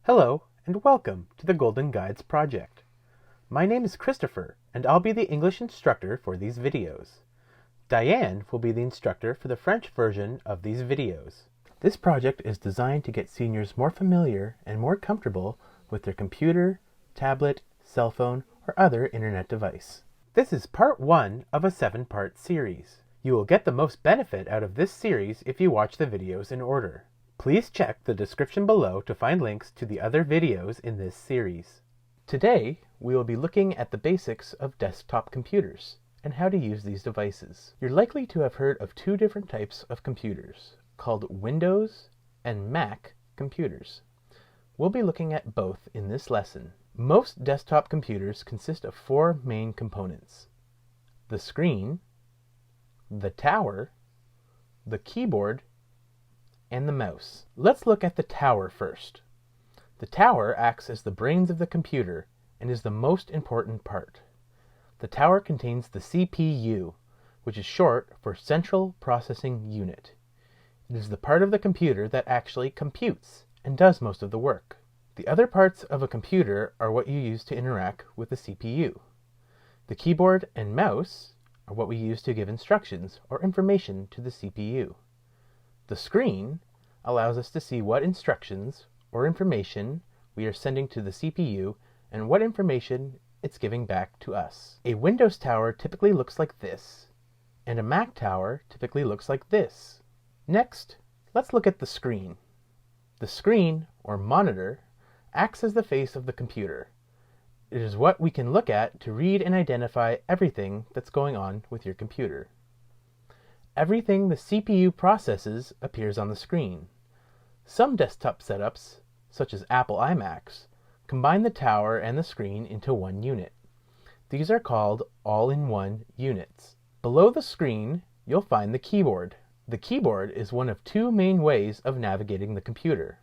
Hello, and welcome to the Golden Guides Project. My name is Christopher, and I'll be the English instructor for these videos. Diane will be the instructor for the French version of these videos. This project is designed to get seniors more familiar and more comfortable with their computer, tablet, cell phone, or other internet device. This is part 1 of a 7-part series. You will get the most benefit out of this series if you watch the videos in order. Please check the description below to find links to the other videos in this series. Today, we will be looking at the basics of desktop computers and how to use these devices. You're likely to have heard of 2 different types of computers, called Windows and Mac computers. We'll be looking at both in this lesson. Most desktop computers consist of 4 main components: the screen, the tower, the keyboard, and the mouse. Let's look at the tower first. The tower acts as the brains of the computer and is the most important part. The tower contains the CPU, which is short for Central Processing Unit. It is the part of the computer that actually computes and does most of the work. The other parts of a computer are what you use to interact with the CPU. The keyboard and mouse are what we use to give instructions or information to the CPU. The screen allows us to see what instructions or information we are sending to the CPU and what information it's giving back to us. A Windows tower typically looks like this, and a Mac tower typically looks like this. Next, let's look at the screen. The screen, or monitor, acts as the face of the computer. It is what we can look at to read and identify everything that's going on with your computer. Everything the CPU processes appears on the screen. Some desktop setups, such as Apple iMacs, combine the tower and the screen into one unit. These are called all-in-one units. Below the screen, you'll find the keyboard. The keyboard is one of 2 main ways of navigating the computer.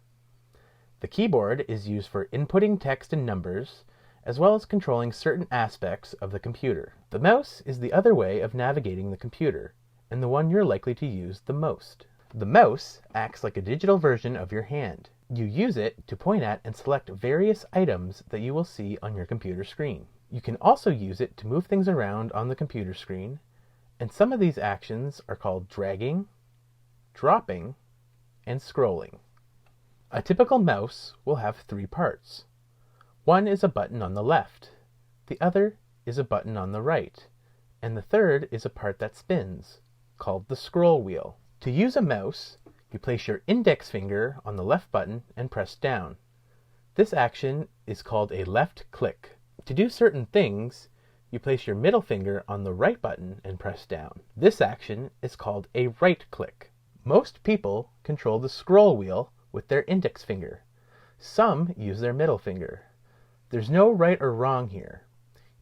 The keyboard is used for inputting text and numbers, as well as controlling certain aspects of the computer. The mouse is the other way of navigating the computer, and the one you're likely to use the most. The mouse acts like a digital version of your hand. You use it to point at and select various items that you will see on your computer screen. You can also use it to move things around on the computer screen, and some of these actions are called dragging, dropping, and scrolling. A typical mouse will have 3 parts. One is a button on the left, the other is a button on the right, and the third is a part that spins, called the scroll wheel. To use a mouse, you place your index finger on the left button and press down. This action is called a left click. To do certain things, you place your middle finger on the right button and press down. This action is called a right click. Most people control the scroll wheel with their index finger. Some use their middle finger. There's no right or wrong here.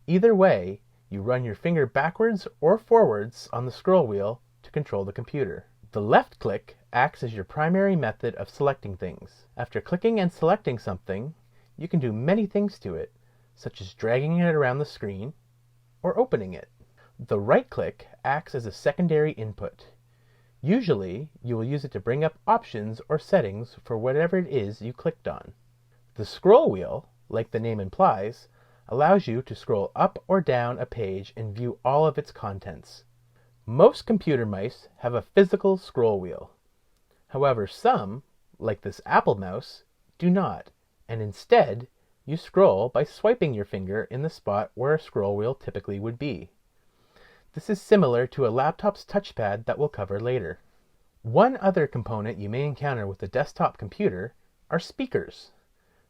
Either way, you run your finger backwards or forwards on the scroll wheel to control the computer. The left click acts as your primary method of selecting things. After clicking and selecting something, you can do many things to it, such as dragging it around the screen or opening it. The right click acts as a secondary input. Usually, you will use it to bring up options or settings for whatever it is you clicked on. The scroll wheel, like the name implies, allows you to scroll up or down a page and view all of its contents. Most computer mice have a physical scroll wheel. However, some, like this Apple mouse, do not, and instead, you scroll by swiping your finger in the spot where a scroll wheel typically would be. This is similar to a laptop's touchpad that we'll cover later. One other component you may encounter with a desktop computer are speakers.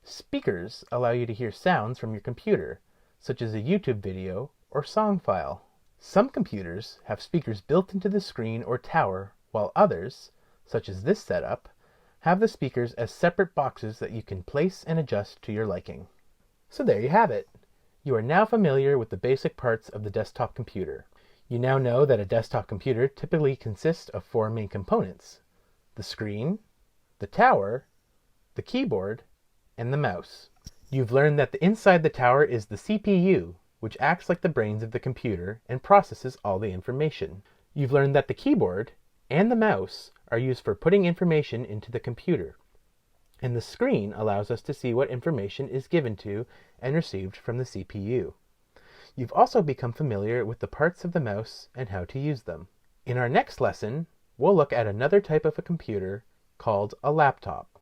Speakers allow you to hear sounds from your computer, such as a YouTube video or song file. Some computers have speakers built into the screen or tower, while others, such as this setup, have the speakers as separate boxes that you can place and adjust to your liking. So there you have it. You are now familiar with the basic parts of the desktop computer. You now know that a desktop computer typically consists of 4 main components: the screen, the tower, the keyboard, and the mouse. You've learned that inside the tower is the CPU, which acts like the brains of the computer and processes all the information. You've learned that the keyboard and the mouse are used for putting information into the computer, and the screen allows us to see what information is given to and received from the CPU. You've also become familiar with the parts of the mouse and how to use them. In our next lesson, we'll look at another type of a computer called a laptop.